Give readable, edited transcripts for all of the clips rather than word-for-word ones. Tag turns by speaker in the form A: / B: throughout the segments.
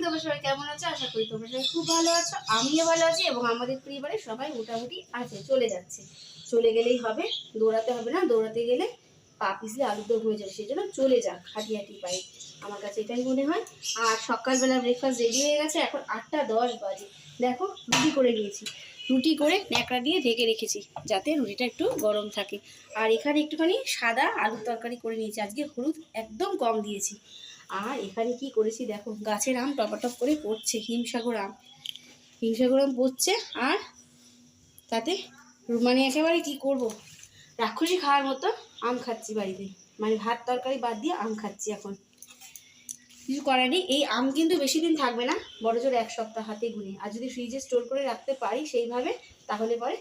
A: তোমরা সবাই কেমন আছো? আশা করি তোমরা সবাই খুব ভালো আছো, আমিও ভালো আছি এবং আমাদের পরিবারে সবাই মোটামুটি আছে, চলে যাচ্ছে। চলে গেলেই হবে, দৌড়াতে হবে না, দৌড়াতে গেলে পা পিছলে আলুর দম হয়ে যাবে, সেই জন্য চলে যাক হাঁটি হাঁটি পাই, আমার কাছে এটাই মনে হয়। আর সকালবেলা ব্রেকফাস্ট রেডি হয়ে গেছে, এখন 8টা 10 বাজে। দেখো রুটি করে নিয়েছি, রুটি করে ন্যাকড়া দিয়ে ঢেকে রেখেছি যাতে রুটিটা একটু গরম থাকে। আর এখানে একটুখানি সাদা আলুর তরকারি করে নিয়েছি, আজকে হলুদ একদম কম দিয়েছি। আর এখানে কি করেছি দেখো, গাছের আম টপাটপ করে পড়ছে, হিমসাগর আম, হিমসাগর আম পড়ছে। আর তাতে মানে একেবারে কি করব, রাক্ষসী খাওয়ার মতো আম খাচ্ছি বাড়িতে, মানে ভাত তরকারি বাদ দিয়ে আম খাচ্ছি এখন। কিছু করার নেই, এই আম কিন্তু বেশি দিন থাকবে না, বড় জোর 1 সপ্তাহ হাতে গুনে। আর যদি ফ্রিজে স্টোর করে রাখতে পারি সেইভাবে, তাহলে পরে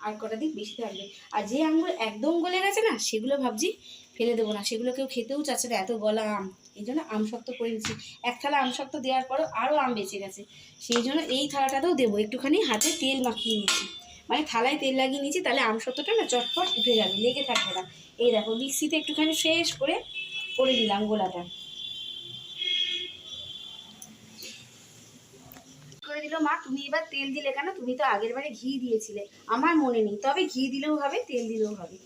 A: আর কটা দিন বেশি থাকবে। আর যে আমগুলো একদম গলে গেছে না, সেগুলো ভাবছি ফেলে দেবো না, সেগুলো কেউ খেতেও চাচ্ছে না, এত গলা আম। এই জন্য আম শক্ত করে নিচ্ছি। এক থালা আম শক্ত দেওয়ার পরও আরও আম বেঁচে গেছে, সেই জন্য এই থালাটাতেও দেবো। একটুখানি হাতে তেল মাখিয়ে নিচ্ছি, মানে থালায় তেল লাগিয়ে নিচ্ছি, তাহলে আম শক্তটা না চটপট উঠে যাবে, লেগে থাকবে না। এই দেখো মিক্সিতে একটুখানি ফ্রেশ করে দিলাম গোলাটা করে দিল। মা তুমি এবার তেল দিলে কেন? তুমি তো আগের বারে ঘি দিয়েছিলে। আমার মনে নেই, তবে ঘি দিলেও হবে, তেল দিলেও হবে।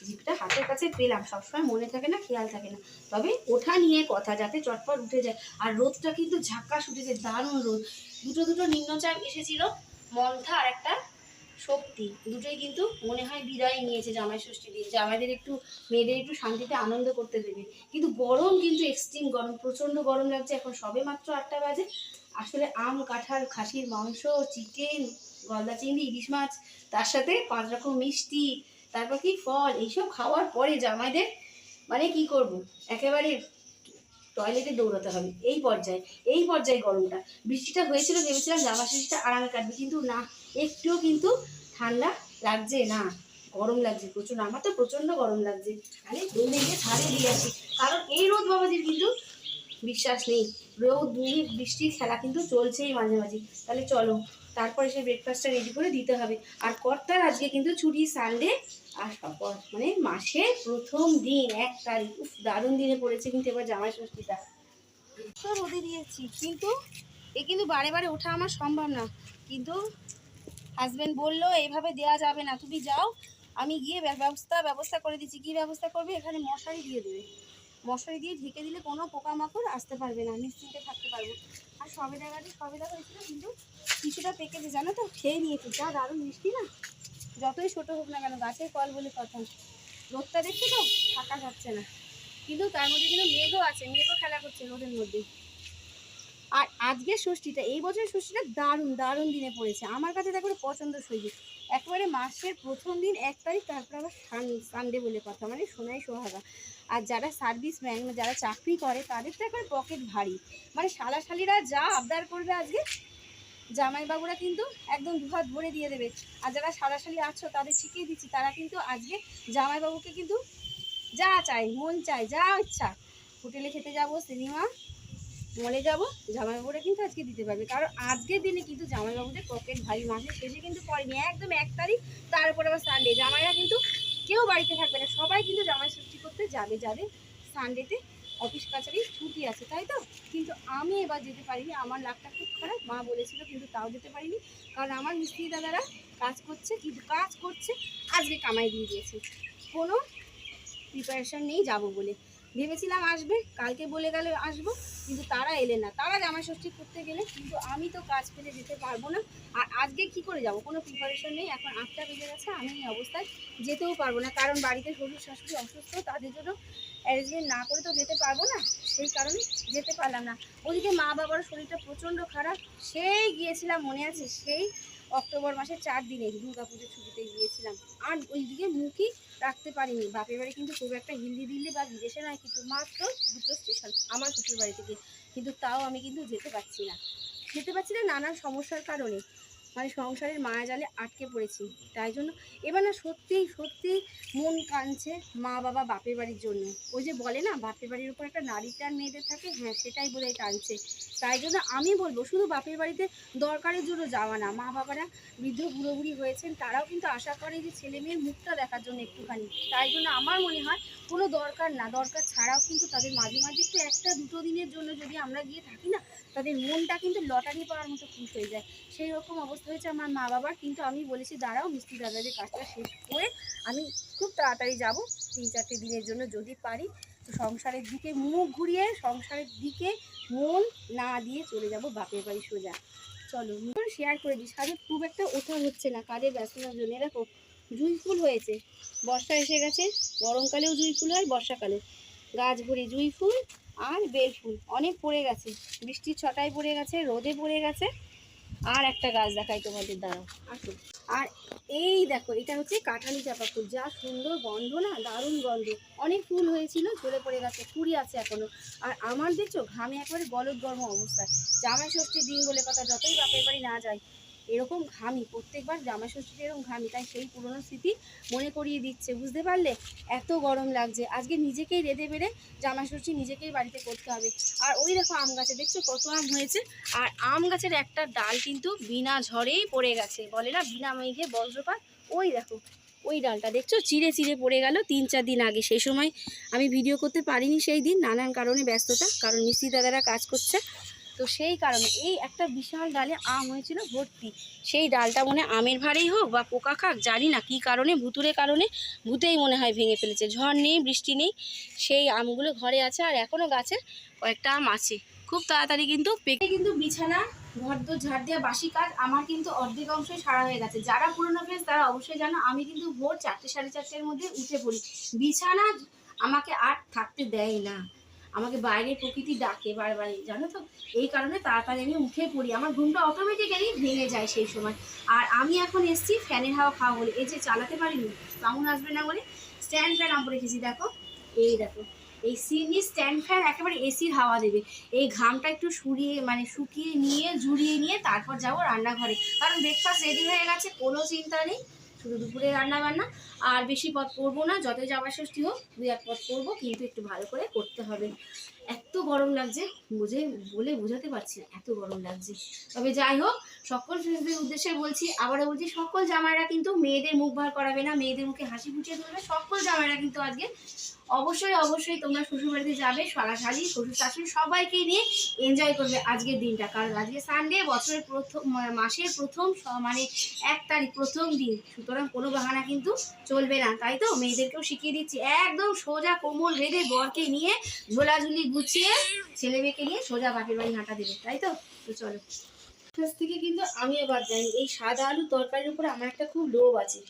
A: জিপটা হাতের কাছে পেলাম, সবসময় মনে থাকে না, খেয়াল থাকে না। তবে ওঠা নিয়ে কথা, যাতে চটপট উঠে যায়। আর রোদটা কিন্তু ঝাক্কাস উঠেছে, দারুণ রোদ। দুটো নিম্নচাপ এসেছিল, মন্থা আর একটা শক্তি, দুটোই কিন্তু মনে হয় বিদায় নিয়েছে জামাই ষষ্ঠী দিন। জামাইদের একটু, মেয়েদের একটু শান্তিতে আনন্দ করতে দেবে। কিন্তু গরম কিন্তু এক্সট্রিম গরম, প্রচণ্ড গরম লাগছে। এখন সবে মাত্র 8টা বাজে। আসলে আম, কাঁঠাল, খাসির মাংস, চিকেন, গলদা চিংড়ি, ইলিশ মাছ, তার সাথে 5 রকম মিষ্টি, তারপর কি ফল, এইসব খাওয়ার পরে জামাইদের মানে কি করব, একেবারে টয়লেটে দৌড়াতে হবে। এই পর্যায়ে গরমটা। বৃষ্টিটা হয়েছিল, ভেবেছিলাম জামা ষষ্ঠীটা আরামে কাটবে, কিন্তু না, একটুও কিন্তু ঠান্ডা লাগছে না, গরম লাগছে প্রচুর। আমার তো প্রচণ্ড গরম লাগছে, মানে দৌড়ে গিয়ে ছাড়ে দিয়ে আসি, কারণ এই রোদ বাবাজির কিন্তু বিশ্বাস নেই। রোদ বৃষ্টির খেলা কিন্তু চলছেই মাঝে মাঝে। তাহলে চলো, তারপরে সে ব্রেকফাস্টটা রেডি করে দিতে হবে। আর কর্তার আজকে কিন্তু ছুটি, সানডে। আর সপর মানে মাসের প্রথম দিন, 1 তারিখ, উফ দারুণ দিনে পড়েছে কিন্তু এবার জামাই ষষ্ঠীটা। তো রোদে দিয়েছি, কিন্তু কিন্তু বারে বারে ওঠা আমার সম্ভব না। কিন্তু হাজবেন্ড বললো এইভাবে দেওয়া যাবে না, তুমি যাও, আমি গিয়ে ব্যবস্থা করে দিচ্ছি। কি ব্যবস্থা করবে? এখানে মশারি দিয়ে দেবে, মশারি দিয়ে ঢেকে দিলে কোনো পোকামাকড় আসতে পারবে না, নিশ্চিন্তে থাকতে পারবো। আর সবেদা হয়েছিল, কিন্তু কিছুটা পেকেছে জানো তো, খেয়ে নিয়েছি। যা দারুণ মিষ্টি না, যতই ছোট হোক না কেন, গাছের ফল বলে কথা। রোদটা দেখছি তো, থাকা যাচ্ছে না, কিন্তু তার মধ্যে কিন্তু মেঘও আছে, মেঘও খেলা করছে রোদের মধ্যে। আর আজকের ষষ্ঠীটা, এই বছরের ষষ্ঠীটা দারুণ দিনে পড়েছে আমার কাছে, দেখো পছন্দসই। একেবারে মাসের প্রথম দিন 1 তারিখ, তারপরে আবার সানডে বলে কথা, মানে সোনাই সোহাগা। আর যারা সার্ভিসম্যান, যারা চাকরি করে, তাদের তো একবার পকেট ভারী। মানে শালাশালিরা যা আবদার করবে আজকে, জামাইবাবুরা কিন্তু একদম দুহাত ভরে দিয়ে দেবে। আর যারা শালাশালি আছো, তাদের শিখিয়ে দিচ্ছি, তারা কিন্তু আজকে জামাইবাবুকে কিন্তু যা চাই, মন চাই, যা ইচ্ছা, হোটেলে খেতে যাবো, সিনেমা মলে যাবো, জামাইবাবুরা কিন্তু আজকে দিতে পারবে। কারণ আজকের দিনে কিন্তু জামাইবাবুদের পকেট ভারী। মাসের শেষে কিন্তু পড়েনি, একদম 1 তারিখ, তার উপরে আবার সানডে। জামাইরা কিন্তু কেউ বাড়িতে থাকবে না, সবাই কিন্তু জামাই ষষ্ঠী করতে যাবে, যাদের সানডেতে অফিস কাছারি ছুটি আছে, তাই তো। কিন্তু আমি এবার যেতে পারিনি, আমার লাকটা খুব খারাপ। মা বলেছিল, কিন্তু তাও যেতে পারিনি, কারণ আমার মিস্ত্রি দাদারা কাজ করছে, আজকে কামাই দিয়ে দিয়েছে। কোনো প্রিপারেশন নেই যাবো বলে। ভেবেছিলাম আসবে, কালকে বলে গেলে আসবো, কিন্তু তারা এলে না। তারা জামাই ষষ্ঠী করতে গেলে, কিন্তু আমি তো কাজ পেলে যেতে পারবো না। আর আজকে কি করে যাব, কোনো প্রিপারেশন নেই। এখন 8টা বেজে গেছে, আমি এই অবস্থায় যেতেও পারবো না, কারণ বাড়িতে শ্বশুর শাশুড়ি অসুস্থ, তাদের জন্য অ্যারেঞ্জমেন্ট না করে তো যেতে পারবো না, সেই কারণে যেতে পারলাম না। ওদিকে মা বাবার শরীরটা প্রচণ্ড খারাপ। সেই গিয়েছিলাম, মনে আছে, সেই অক্টোবর মাসের 4 দিনে দুর্গাপুজোর ছুটিতে গিয়েছিলাম। আর ওইদিকে মুখই রাখতে পারিনি। বাপের বাড়ি কিন্তু খুব একটা হিন্দি দিল্লি বা বিদেশে নয়, কিন্তু মাত্র 2টো স্টেশন আমার শ্বশুর বাড়ি থেকে। কিন্তু তাও আমি কিন্তু যেতে পারছি না নানান সমস্যার কারণে। মানে সংসারের মায়া জালে আটকে পড়েছি। তাই জন্য এবার না সত্যিই সত্যিই মন কাঁদছে মা বাবা বাপের বাড়ির জন্য। ওই যে বলে না বাপের বাড়ির উপর একটা নারীর টান মেয়েদের থাকে, হ্যাঁ সেটাই বোধহয় টানছে। তাই জন্য আমি বলবো শুধু বাপের বাড়িতে দরকারের জন্য যাওয়া না, মা বাবারা বৃদ্ধ বুড়ো বুড়ি হয়েছেন তারাও কিন্তু আশা করে যে ছেলে মেয়ের মুখটা দেখার জন্য একটুখানি। তাই জন্য আমার মনে হয় কোনো দরকার না, দরকার ছাড়াও কিন্তু তাদের মাঝে মাঝে একটু একটা দুটো দিনের জন্য যদি আমরা গিয়ে থাকি না, তাদের মনটা কিন্তু লটারি পাওয়ার মতো খুশ হয়ে যায়। সেই রকম অবস্থা হয়েছে আমার মা বাবার। কিন্তু আমি বলেছি দাঁড়াও মিস্ত্রি দাদাদের কাজটা শেষ করে আমি খুব তাড়াতাড়ি যাব 3-4 দিনের জন্য যদি পারি। তো সংসারের দিকে মুখ ঘুরিয়ে সংসারের দিকে মন না দিয়ে চলে যাব বাপের বাড়ি সোজা। চলো শেয়ার করে দিই। সাথে খুব একটা ওঠা হচ্ছে না কাজের ব্যস্ততার জন্য। দেখো জুঁই ফুল হয়েছে, বর্ষা এসে গেছে, গরমকালেও জুঁই ফুল হয়, বর্ষাকালে গাছ ভরে জুঁই ফুল আর বেল ফুল অনেক পড়ে গেছে, বৃষ্টির ছটায় পড়ে গেছে, রোদে পড়ে গেছে। আর একটা গাছ দেখাই তোমাদের, দাঁড়াও আসো। আর এই দেখো এটা হচ্ছে কাঁঠালি চাপা ফুল, যা সুন্দর গন্ধ না, দারুণ গন্ধ। অনেক ফুল হয়েছিল, ঝরে পড়ে গেছে, কুড়ি আছে এখনো। আর আমার দেখছো ঘামে একবারে গলদ গরম অবস্থায়। জামাই ষষ্ঠীর দিন বলে কথা, যতই বাপের বাড়ি না যাই এরকম ঘামি, প্রত্যেকবার জামাই ষষ্ঠীতে এরকম ঘামি। তাই সেই পুরনো স্মৃতি মনে করিয়ে দিচ্ছে, বুঝতে পারলে? এত গরম লাগছে আজকে, নিজেকেই রেঁধে বেড়ে জামাই ষষ্ঠী নিজেকেই বাড়িতে করতে হবে। আর ওই দেখো আম গাছে দেখছো কত আম হয়েছে। আর আম গাছের একটা ডাল কিন্তু বিনা ঝড়েই পড়ে গেছে, বলে না বিনা মেঘে বজ্রপাত। ওই দেখো ওই ডালটা দেখছো চিড়ে চিড়ে পড়ে গেল 3-4 দিন আগে। সেই সময় আমি ভিডিও করতে পারিনি সেই দিন, নানান কারণে ব্যস্ততা, কারণ মিস্ত্রি দাদারা কাজ করছে। তো সেই কারণে এই একটা বিশাল ডালে আম হয়েছিল ভর্তি। সেই ডালটা মনে আমের ভারেই হোক বা পোকা খাক জানি না কী কারণে, ভুতুরে কারণে ভূতেই মনে হয় ভেঙে ফেলেছে। ঝড় নেই বৃষ্টি নেই, সেই আমগুলো ঘরে আছে আর এখনও গাছে কয়েকটা আম আছে। খুব তাড়াতাড়ি কিন্তু পেকে কিন্তু বিছানা ঘর দোর ঝাড় দেওয়া বাসি কাজ আমার কিন্তু অর্ধেক অংশই সারা হয়ে গেছে। যারা পুরোনো ফ্রেন্ডস তারা অবশ্যই জানো আমি কিন্তু ভোর 4-4:30 মধ্যে উঠে পড়ি। বিছানা আমাকে আর থাকতে দেয় না, আমাকে বাইরের প্রকৃতি ডাকে বারবারই, জানো তো। এই কারণে তাড়াতাড়ি আমি উঠে পড়ি, আমার ঘুমটা অটোমেটিক্যালি ভেঙে যায় সেই সময়। আর আমি এখন এসছি ফ্যানের হাওয়া খাওয়া বলে, এই যে চালাতে পারিনি, সাউন্ড আসবে না বলে স্ট্যান্ড ফ্যান অফ রেখেছি। দেখো এই দেখো এই সিনি স্ট্যান্ড ফ্যান একেবারে এসির হাওয়া দেবে। এই ঘামটা একটু শুকিয়ে নিয়ে ঝুরিয়ে নিয়ে তারপর যাব রান্নাঘরে, কারণ ব্রেকফাস্ট রেডি হয়ে গেছে, কোনো চিন্তা নেই। শুধু দুপুরে রান্না বান্না, আর বেশি পথ করবো না, যতই জামাই ষষ্ঠী হোক 2-1 পথ করবো, কিন্তু একটু ভালো করে করতে হবে। এত গরম লাগছে বলে বোঝাতে পারছি না, এত গরম লাগছে। তবে যাই হোক, সকল ফ্রেন্ডসদের উদ্দেশ্যে বলছি, আবারও বলছি, সকল জামাইরা কিন্তু মেয়েদের মুখ ভার করাবে না, মেয়েদের মুখে হাসি ফুটিয়ে তুলবে। সকল জামাইরা কিন্তু আজকে অবশ্যই অবশ্যই তোমরা শ্বশুরবাড়িতে যাবে, শালি শ্বশুর শাশুড়ি সবাইকে নিয়ে এনজয় করবে আজকের দিনটা। কারণ আজকে সানডে, বছরের প্রথম মাসের প্রথম মানে 1 তারিখ, প্রথম দিন, সুতরাং কোনো বাহানা কিন্তু চলবে না। তাই তো মেয়েদেরকেও শিখিয়ে দিচ্ছি, একদম সোজা কোমর বেঁধে বরকে নিয়ে ঝোলাঝুলি গুছিয়ে ছেলে মেয়েকে নিয়ে সোজা বাপের বাড়ি হাঁটা দেবে, তাই তো। তো চলো, কাছ থেকে কিন্তু আমিও বাদ যাইনি। এই সাদা আলু তরকারির উপরে আমার একটা খুব লোভ আছে,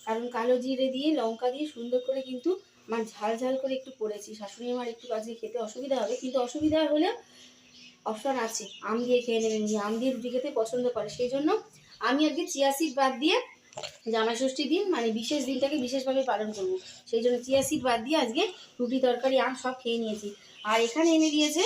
A: কারণ কালো জিরে দিয়ে লঙ্কা দিয়ে সুন্দর করে কিন্তু আমার ঝাল ঝাল করে একটু করেছি। শাশুড়ি আমার একটু আজকে খেতে অসুবিধা হবে, কিন্তু অসুবিধা হলেও অপশন আছে, আম দিয়ে খেয়ে নেবেন, যে আম দিয়ে রুটি খেতে পছন্দ করে। সেই জন্য আমি আজকে চিয়া সিড বাদ দিয়ে জামাই ষষ্ঠীর দিন মানে বিশেষ দিনটাকে বিশেষভাবে পালন করবো, সেই জন্য চিয়া সিড বাদ দিয়ে আজকে রুটি তরকারি আম সব খেয়ে নিয়েছি। আর এখানে এনে দিয়েছে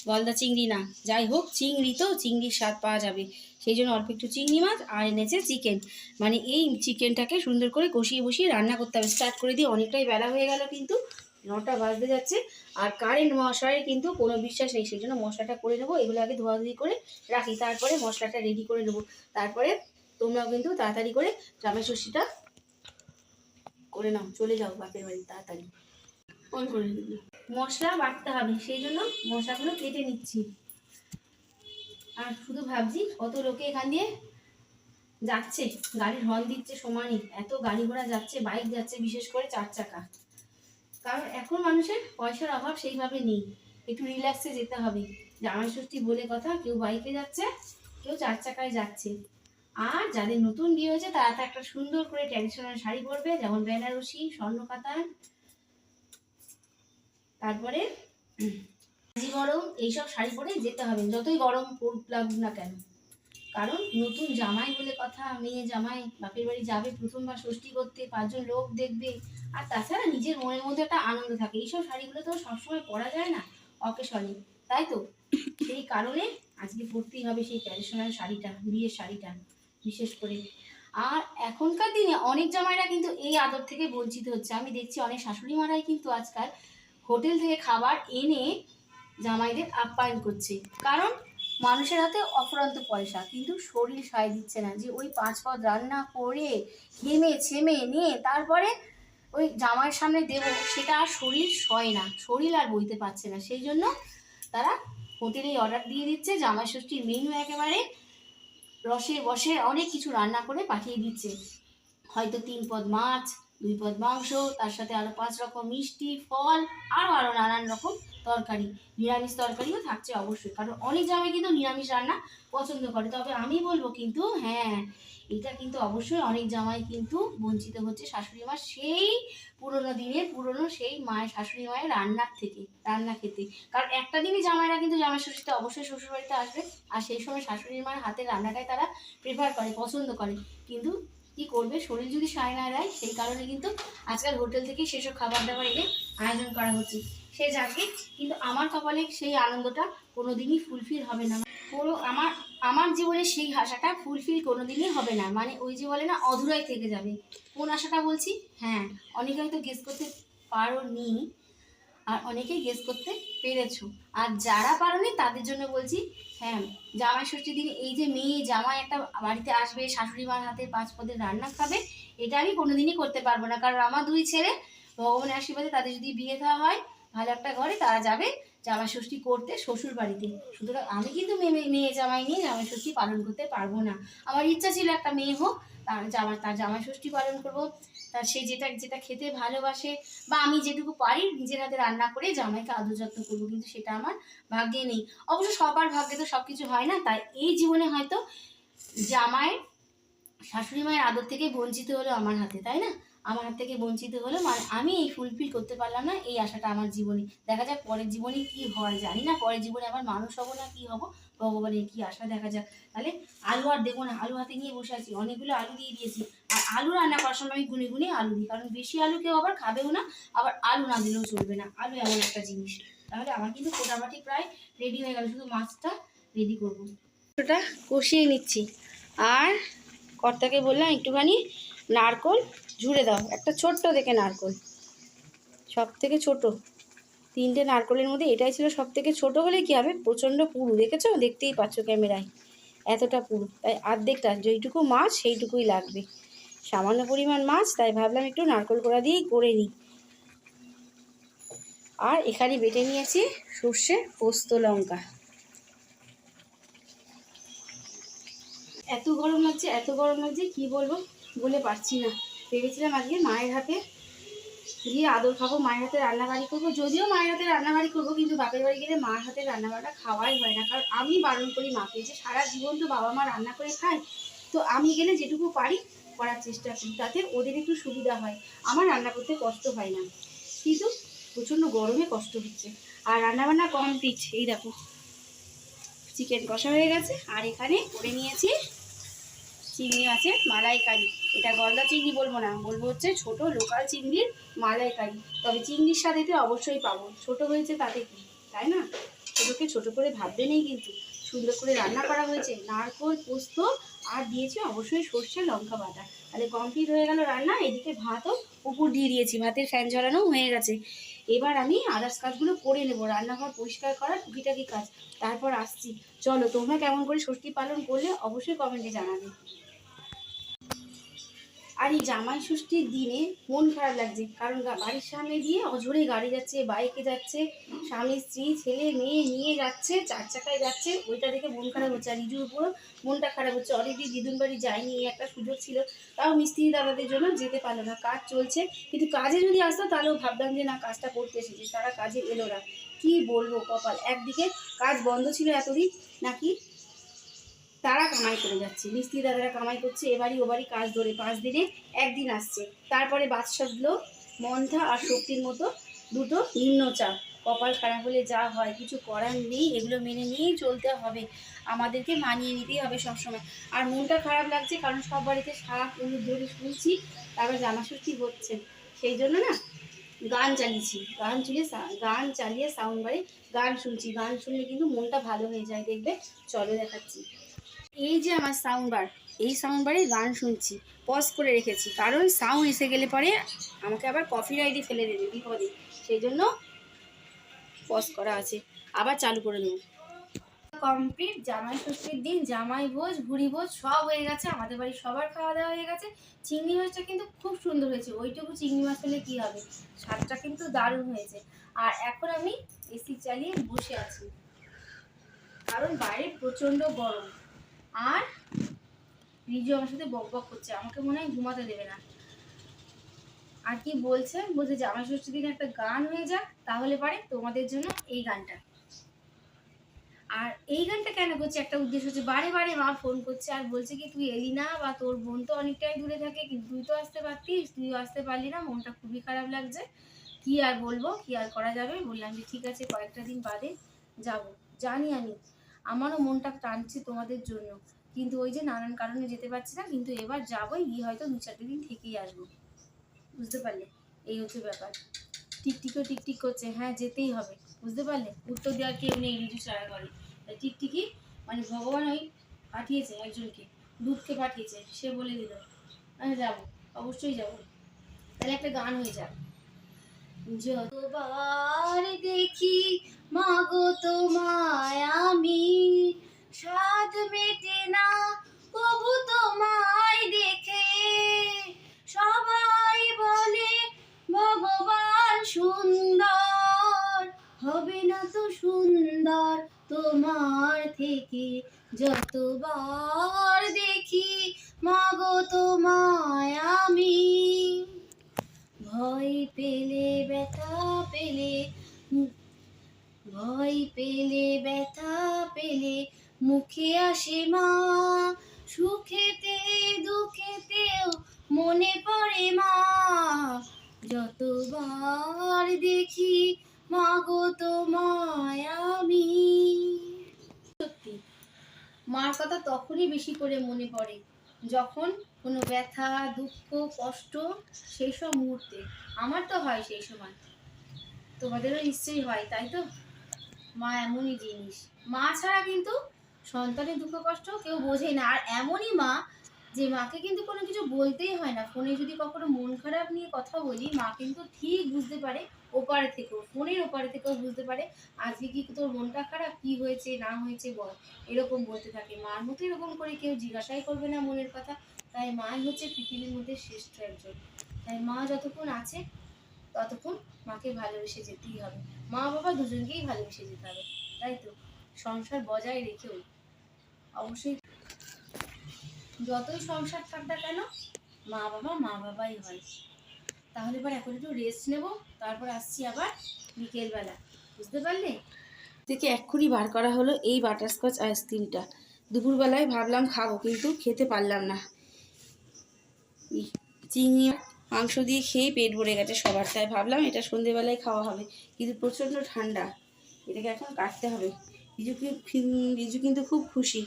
A: গলদা চিংড়ি, না যাই হোক চিংড়ি তো, চিংড়ির স্বাদ পাওয়া যাবে, সেই জন্য অল্প একটু চিংড়ি মাছ আর এনেছে চিকেন। মানে এই চিকেনটাকে সুন্দর করে কষিয়ে বসিয়ে রান্না করতে হবে। স্টার্ট করে দিয়ে অনেকটাই বেলা হয়ে গেল, কিন্তু 9টা বাজতে যাচ্ছে। আর কারেন্ট মশলায় কিন্তু কোনো বিশ্বাস নেই, সেই জন্য মশলাটা করে নেবো। এগুলো আগে ধোয়াধুয়ি করে রাখি, তারপরে মশলাটা রেডি করে নেবো। তারপরে তোমরাও কিন্তু তাড়াতাড়ি করে জামাই ষষ্ঠীটা করে নাও, চলে যাও বাপের বাড়ি তাড়াতাড়ি। অন করে দিবি, মশলা বাটতে হবে, সেই জন্য মশলাগুলো কেটে নিচ্ছি। আর শুধু ভাবছি কত লোকে এখান দিয়ে যাচ্ছে, গাড়ির হর্ন দিচ্ছে সমানই, এত গাড়ি ঘোড়া যাচ্ছে, বাইক যাচ্ছে, বিশেষ করে 4 চাকা। কারণ এখন মানুষের পয়সার অভাব সেইভাবে নেই, একটু রিল্যাক্সে যেতে হবে। জামাই ষষ্ঠী বলে কথা, কেউ বাইকে যাচ্ছে, কেউ 4 চাকায় যাচ্ছে। আর যাদের নতুন বিয়ে হয়েছে তারা তো একটা সুন্দর করে ট্র্যাডিশনাল শাড়ি পরবে, যেমন বেনারসি, স্বর্ণ কাতান, তারপরে গরম, এইসব শাড়ি পরে যেতে হবে, যতই গরম লাগুক না কেন। কারণ নতুন জামাই বলে কথা, মেয়ে জামাই বাপের বাড়ি যাবে প্রথমবার ষষ্ঠী করতে, 5 জন লোক দেখবে। আর তাছাড়া নিজের মনের মধ্যে একটা আনন্দ থাকে, এইসব শাড়িগুলো তো সবসময় পরা যায় না অকেশনে, তাই তো। সেই কারণে আজকে পরতেই হবে সেই ট্র্যাডিশনাল শাড়িটা, বিয়ের শাড়িটা। বিশেষ করে। আর এখনকার দিনে অনেক জামাইরা কিন্তু এই আদর থেকে বঞ্চিত হচ্ছে। আমি দেখছি অনেক শাশুড়ি মারাই কিন্তু আজকাল হোটেল থেকে খাবার এনে জামাইদের আপ্যায়ন করছে। কারণ মানুষের হাতে অফুরন্ত পয়সা, কিন্তু শরীর সায় দিচ্ছে না যে ওই 5 পদ রান্না করে ঘেমে ছেমে নিয়ে তারপরে ওই জামাইয়ের সামনে দেবো, সেটা আর শরীর সয় না, শরীর আর বইতে পারছে না। সেই জন্য তারা হোটেলেই অর্ডার দিয়ে দিচ্ছে, জামাই ষষ্ঠীর মেনু একেবারে রসে বসে অনেক কিছু রান্না করে পাঠিয়ে দিচ্ছে। হয়তো 3 পদ মাছ, 2 পদ মাংস, তার সাথে আরো 5 রকম মিষ্টি, ফল, আরো নানান রকম তরকারি। নিরামিষ তরকারিও থাকছে অবশ্যই, কারণ অনেক জামাই কিন্তু নিরামিষ রান্না পছন্দ করে। তবে আমি বলবো কিন্তু হ্যাঁ, এটা কিন্তু অবশ্যই অনেক জামাই কিন্তু বঞ্চিত হচ্ছে শাশুড়ি মা সেই পুরোনো দিনের পুরোনো সেই মায়ের শাশুড়ি মায়ের রান্নার থেকে, রান্না খেতে। কারণ একটা দিনই জামাইরা কিন্তু জামাই ষষ্ঠীতে অবশ্যই শ্বশুর বাড়িতে আসবে, আর সেই সময় শাশুড়ি মায়ের হাতের রান্নাটাই তারা প্রেফার করে, পছন্দ করে। কিন্তু কি করবে, শরীর যদি সায় না দেয়, সেই কারণে কিন্তু আজকাল হোটেল থেকে সেসব খাবার দাবার এনে আয়োজন করা হচ্ছে। সে যাকে, কিন্তু আমার কপালে সেই আনন্দটা কোনোদিনই ফুলফিল হবে না। পুরো আমার আমার জীবনে সেই আশাটা ফুলফিল কোনোদিনই হবে না। মানে ওই যে বলে না, অধুরাই থেকে যাবে। কোন আশাটা বলছি? হ্যাঁ, অনেকে হয়তো গেস করতে পারোনি, আর অনেকেই গেস করতে পেরেছো। আর যারা পারোনি তাদের জন্য বলছি, হ্যাঁ, জামাই ষষ্ঠীর দিন এই যে মেয়ে জামাই একটা বাড়িতে আসবে, শাশুড়ি মার হাতে 5 পদের রান্না খাবে, এটা আমি কোনোদিনই করতে পারবো না। কারণ আমার 2 ছেলে, ভগবানের আশীর্বাদে তাদের যদি বিয়ে দেওয়া হয় ভালো একটা ঘরে, তারা যাবে জামাই ষষ্ঠী করতে শ্বশুর বাড়িতে। সুতরাং আমি কিন্তু মেয়ে জামাই নিয়ে জামাই ষষ্ঠী পালন করতে পারবো না। আমার ইচ্ছা ছিল একটা মেয়ে হোক, তার জামাই ষষ্ঠী পালন করবো, তার সে যেটা যেটা খেতে ভালোবাসে, বা আমি যেটুকু পারি নিজের হাতে রান্না করে জামাইকে আদর যত্ন করবো, কিন্তু সেটা আমার ভাগ্যে নেই। অবশ্য সবার ভাগ্যে তো সব কিছু হয় না, তাই এই জীবনে হয়তো জামাই শাশুড়ি মায়ের আদর থেকে বঞ্চিত হলো আমার হাতে, তাই না? আমার হাত থেকে বঞ্চিত হলো, মানে আমি এই ফুলফিল করতে পারলাম না এই আশাটা আমার জীবনে। দেখা যাক পরের জীবনে কি হয়, জানি না পরের জীবনে আবার মানুষ হবো না কি হবো, ভগবানের কি আশা, দেখা যাক। তাহলে আলু আর দেবো না, আলু হাতে নিয়ে বসে আছি, অনেকগুলো আলু দিয়ে দিয়েছি। আর আলু রান্না করার সময় আমি গুনে গুনে আলু দিই, কারণ বেশি আলু কেউ আবার খাবেও না, আবার আলু না দিলেও চলবে না। আলু এমন একটা জিনিস। তাহলে আমার কিন্তু মোটামুটি প্রায় রেডি হয়ে গেল, শুধু মাছটা রেডি করবো। ওটা কষিয়ে নিচ্ছি। আর কর্তাকে বললাম একটুখানি নারকোল ঝুড়ে দাও, একটা ছোট্ট দেখে নারকোল, সব থেকে ছোট 3টে নারকোলের মধ্যে এটাই ছিল সব থেকে ছোট। হলে কি হবে, প্রচণ্ড পুরু, দেখেছো, দেখতেই পাচ্ছ ক্যামেরায় এতটা পুরু। তাই অর্ধেকটা যেইটুকু মাছ সেইটুকুই লাগবে, সামান্য পরিমাণ মাছ, তাই ভাবলাম একটু নারকোল কোড়া দিয়েই করে নিই। আর এখানে বেটে নিয়েছি সর্ষে, পোস্ত, লঙ্কা। এত গরম লাগছে, এত গরম লাগছে, কি বলবো, বলে পারছি না। ভেবেছিলাম আজকে মায়ের হাতে গিয়ে আদর খাবো, মায়ের হাতে রান্নাবাড়ি করবো। যদিও মায়ের হাতে রান্নাবাড়ি করবো, কিন্তু বাপের বাড়ি গেলে মার হাতে রান্নাবাড়া খাওয়াই হয় না। কারণ আমি বারণ করি মাকে, যে সারা জীবন তো বাবা মা রান্না করে খায়, তো আমি গেলে যেটুকু পারি করার চেষ্টা করি, তাতে ওদের একটু সুবিধা হয়, আমার রান্না করতে কষ্ট হয় না। কিন্তু প্রচণ্ড গরমে কষ্ট হচ্ছে। আর রান্নাবান্না কমপ্লিট, এই দেখো চিকেন কষা হয়ে গেছে। আর এখানে করে নিয়েছি চিংড়ি মাছের মালাইকারি। এটা গলদা চিংড়ি বলবো না, বলবো হচ্ছে ছোট লোকাল চিংড়ির মালাইকারি। তবে চিংড়ির স্বাদ এতে অবশ্যই পাবো, ছোট হয়েছে তাতে কি, তাই না? ছোটোকে ছোট করে ভাববে নেই, কিন্তু সুন্দর করে রান্না করা হয়েছে, নারকোল, পোস্ত, আর দিয়েছি অবশ্যই সর্ষে, লঙ্কা বাটা। তাহলে কমপ্লিট হয়ে গেল রান্না। এদিকে ভাতও উপর দিয়ে দিয়েছি, ভাতের ফ্যান ঝরানো হয়ে গেছে। এবার আমি আদার্স কাজগুলো করে নেবো, রান্নাঘর পরিষ্কার করার টুকিটাকি কাজ, তারপর আসছি। চলো, তোমরা কেমন করে ষষ্ঠী পালন করলে অবশ্যই কমেন্টে জানাবে। আর এই জামাই ষষ্ঠীর দিনে মন খারাপ লাগছে, কারণ বাড়ির সামনে দিয়ে অঝোরে গাড়ি যাচ্ছে, বাইকে যাচ্ছে, স্বামী স্ত্রী ছেলে মেয়ে নিয়ে যাচ্ছে, 4 চাকায় যাচ্ছে, ওইটা দেখে মন খারাপ হচ্ছে। আর রিজুর উপরও মনটা খারাপ হচ্ছে, অলরেডি দিদুন বাড়ি যায়নি, এই একটা সুযোগ ছিল, তাও মিস্ত্রি দাদাদের জন্য যেতে পারলো না, কাজ চলছে। কিন্তু কাজে যদি আসতো তাহলেও ভাবতাম যে না, কাজটা করতে এসেছে, তারা কাজে এলো না। কি বলবো, কপাল, একদিকে কাজ বন্ধ ছিল এতদিন, নাকি তারা কামাই করে যাচ্ছে, মিস্ত্রি দাদারা কামাই করছে, এবারই ওবারই কাজ ধরে 5 দিনে একদিন আসছে। তারপরে বাদশাগুলো মন্থা আর শক্তির মতো দুটো নিম্নচাপ। কপাল খারাপ হলে যা হয়, কিছু করার নেই, এগুলো মেনে নিয়েই চলতে হবে, আমাদেরকে মানিয়ে নিতেই হবে সবসময়। আর মনটা খারাপ লাগছে কারণ সব বাড়িতে শাক হলুদ ধরে শুনছি, তারপর জামাষষ্ঠী হচ্ছে, সেই জন্য না গান চালিয়েছি, গান চালিয়ে সাউন্ড বাড়ি গান শুনছি। গান শুনলে কিন্তু মনটা ভালো হয়ে যায়, দেখবে, চলো দেখাচ্ছি। এই যে আমার সাউন্ড বার, এই সাউন্ড বারে গান শুনছি, পজ করে রেখেছি, কারণ সাউন্ড এসে গেলে পরে আমাকে আবার কপিরাইটে ফেলে দেবে বিপদে, সেই জন্য পজ করা আছে, আবার চালু করে দেবো। কমপ্লিট। জামাই ষষ্ঠীর দিন জামাই ভোজ, ভুড়ি ভোজ সব হয়ে গেছে, আমাদের বাড়ির সবার খাওয়া দাওয়া হয়ে গেছে। চিংড়ি মাছটা কিন্তু খুব সুন্দর হয়েছে, ওইটুকু চিংড়ি মাছ হলে কী হবে, স্বাদটা কিন্তু দারুণ হয়েছে। আর এখন আমি এসি চালিয়ে বসে আছি, কারণ বাইরে প্রচণ্ড গরম। আর রিজু আমার সাথে বক বক করছে, আমাকে মনে হয় ঘুমাতে দেবে না। আর কি বলছে, বলছে জামাই ষষ্ঠীর দিন একটা গান হয়ে যাক, তাহলে পারে তোমাদের জন্য এই গানটা। আর এই গানটা কেন করছে, একটা উদ্দেশ্য হচ্ছে, বারে বারে মা ফোন করছে আর বলছে কি তুই এলি না, বা তোর বোন তো অনেকটাই দূরে থাকে, কিন্তু তুই তো আসতে পারতিস, তুইও আসতে পারলি না, মনটা খুবই খারাপ লাগছে। কি আর বলবো, কি আর করা যাবে। বললাম যে ঠিক আছে, কয়েকটা দিন বাদে যাব, জানি আমি, আমারও মনটা টানছে তোমাদের জন্য, কিন্তু ওই যে নানান কারণে যেতে পারছি না, কিন্তু এবার যাবোই, গিয়ে হয়তো 2-4 দিন থেকেই আসবো, বুঝতে পারলে, এই হচ্ছে ব্যাপার। টিকটিকও টিকটিক করছে, হ্যাঁ যেতেই হবে, বুঝতে পারলে, উত্তর দেওয়ার কেউ নেই রিজু ছাড়া করে। তাই টিকটিকি মানে ভগবান ওই পাঠিয়েছে একজনকে, দুধকে পাঠিয়েছে, সে বলে দিল আমি যাবো, অবশ্যই যাবো। তাহলে একটা গান হয়ে যাক। যতবার দেখি মাগো তোমায় আমি, স্বাদ মেটে না কবু তোমায় দেখে, সবাই বলে ভগবান সুন্দর, হবে না তো সুন্দর তোমার থেকে। যতবার দেখি মাগো তোমায় আমি, ভয় পেলে ব্যথা পেলে, ভয় পেলে ব্যথা পেলে মুখে আসে মা, সুখেতে দুঃখেতেও মনে পড়ে মা, যতবার দেখি মাগো তোমায় আমি। সত্যি মার কথা তখনই বেশি করে মনে পড়ে, যখন কোনো ব্যথা দুঃখ কষ্ট, সেই সব মুহূর্তে। আমার তো হয় সেই সময়, তোমাদেরও নিশ্চয়ই হয়, তাই তো? মা এমনই জিনিস, মা ছাড়া কিন্তু সন্তানের দুঃখ কষ্ট কেউ বোঝেই না। আর এমনই মা যে মাকে কিন্তু কোনো কিছু বলতেই হয় না, ফোনে যদি কখনো মন খারাপ নিয়ে কথা বলি, মা কিন্তু ঠিক বুঝতে পারে, ওপারে থেকেও, ফোনের ওপারে থেকেও বুঝতে পারে, আজকে কি তোর মনটা খারাপ, কি হয়েছে না হয়েছে বল, এরকম বলতে থাকে। মার মতো এরকম করে কেউ জিজ্ঞাসাই করবে না মনের কথা। তাই মাই হচ্ছে পৃথিবীর মধ্যে শ্রেষ্ঠ একজন। তাই মা যতক্ষণ আছে ততক্ষণ মাকে ভালোবেসে যেতেই হবে, মা বাবা দুজনকেই ভালোবেসে যেতে হবে, তাই তো? সংসার বজায় রেখেও অবশ্যই, যতই সংসার থাক না কেন, মা বাবাই হয়। তাহলে এবার এখন একটু রেস্ট নেব, তারপর আসছি আবার বিকেলবেলা, বুঝতে পারলে? থেকে এক্ষুনি বার করা হলো এই বাটারস্কচ আইসক্রিমটা। দুপুরবেলায় ভাবলাম খাবো, কিন্তু খেতে পারলাম না, চিংড়ি মাংস দিয়ে খেয়ে পেট ভরে গেছে সবার, তাই ভাবলাম এটা সন্ধেবেলায় খাওয়া হবে, কিন্তু প্রচণ্ড ঠান্ডা, এটাকে এখন কাটতে হবে। রিজু কিন্তু খুব খুশি,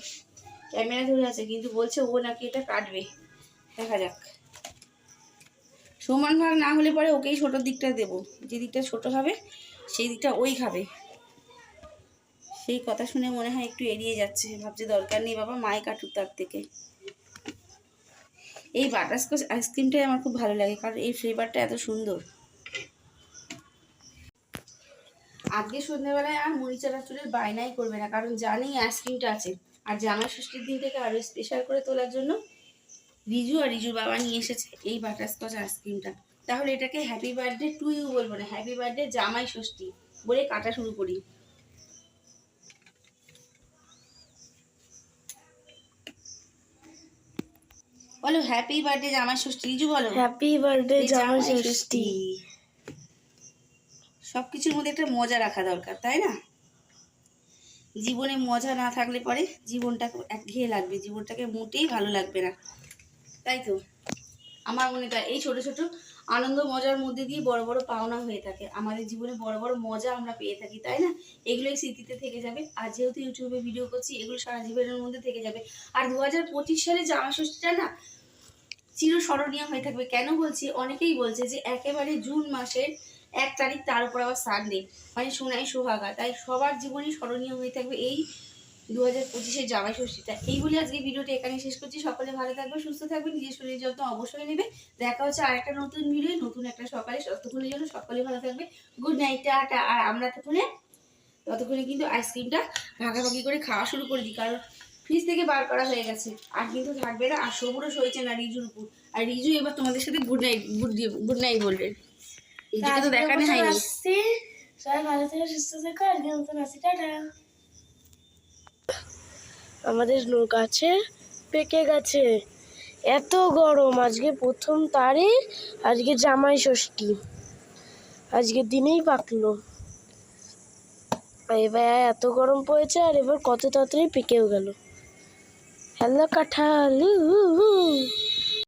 A: ক্যামেরা ধরে আছে, কিন্তু বলছে ও নাকি এটা কাটবে, দেখা যাক। সমান ভাগ না হলে পরে ওকেই ছোটোর দিকটা দেবো, যে দিকটা ছোট হবে সেই দিকটা ওই খাবে। সেই কথা শুনে মনে হয় একটু এড়িয়ে যাচ্ছে, ভাবছে দরকার নেই বাবা, মাই কাটুক তার থেকে। এই বাটারস্কচ আইসক্রিমটাই আমার খুব ভালো লাগে, কারণ এই ফ্লেভারটা এত সুন্দর। আজকে সন্ধ্যেবেলায় আর মুড়ি চানাচুরের বায়নাই করবে না, কারণ জানেই আইসক্রিমটা আছে। আর জামাই ষষ্ঠীর দিন থেকে আরও স্পেশাল করে তোলার জন্য রিজু আর রিজুর বাবা নিয়ে এসেছে এই বাটারস্কচ আইসক্রিমটা। তাহলে এটাকে হ্যাপি বার্থডে টু ইউ বলবো না, হ্যাপি বার্থডে জামাই ষষ্ঠী বলে কাটা শুরু করি। বলো হ্যাপি বার্থডে জামাই ষষ্ঠী, রিজু বলো
B: হ্যাপি বার্থডে জামাই ষষ্ঠী।
A: সবকিছুর মধ্যে একটা মজা রাখা দরকার, তাই না? জীবনে মজা না থাকলে পরে জীবনটা একঘেয়ে লাগবে, জীবনটাকে মোটেই ভালো লাগবে না, তাই তো? আমার মনে হয় এই ছোট ছোট আনন্দ মজার মধ্যে দিয়ে বড় বড় পাওনা হয়ে থাকে, আমাদের জীবনে বড় বড় মজা আমরা পেয়ে থাকি, তাই না? এগুলোই স্মৃতিতে থেকে যাবে। আর যেহেতু ইউটিউবে ভিডিও করছি, এগুলো সারা জীবনের মধ্যে থেকে যাবে। আর 2025 সালে জামাই ষষ্ঠীটা না চিরস্মরণীয় হয়ে থাকবে। কেন বলছি, অনেকেই বলছে যে একেবারে জুন মাসের 1 তারিখ, তার উপর আবার সানডে, মানে সোনাই সোহাগা, তাই সবার জীবনই স্মরণীয় হয়ে থাকবে এই 2025-এর জামাই ষষ্ঠীটা। এই বলে আজকে ভিডিওটা এখানে শেষ করছি। সকলে ভালো থাকবে, সুস্থ থাকবে, নিজের শরীরের যত্ন অবশ্যই নেবে। দেখা হচ্ছে আরেকটা নতুন ভিডিও, নতুন একটা সকালে। ততক্ষণের জন্য সকলে ভালো থাকবে। Good night, tata. আর আমরা ততক্ষণে কিন্তু আইসক্রিমটা ভাগাভাগি করে খাওয়া শুরু করে দিই, কারণ ফ্রিজ থেকে বার করা হয়ে গেছে, আর কিন্তু থাকবে না। আর সবুরও সইছে না রিজুর উপর। আর রিজু এবার তোমাদের সাথে গুড নাইট বলবে। রিজুকে তো দেখানো হয়নি।
B: সবাই ভালো থেকে সুস্থ থেকো, আজকে নতুন আসি, টাটা। আমাদের গাছে পেকে গেছে, এত গরম। আজকে 1 তারিখ, আজকে জামাই ষষ্ঠী, আজকের দিনেই পাকলো। এবার এত গরম পড়েছে, আর এবার কত তাড়াতাড়ি পেকেও গেল। হ্যালো কাঁঠাল।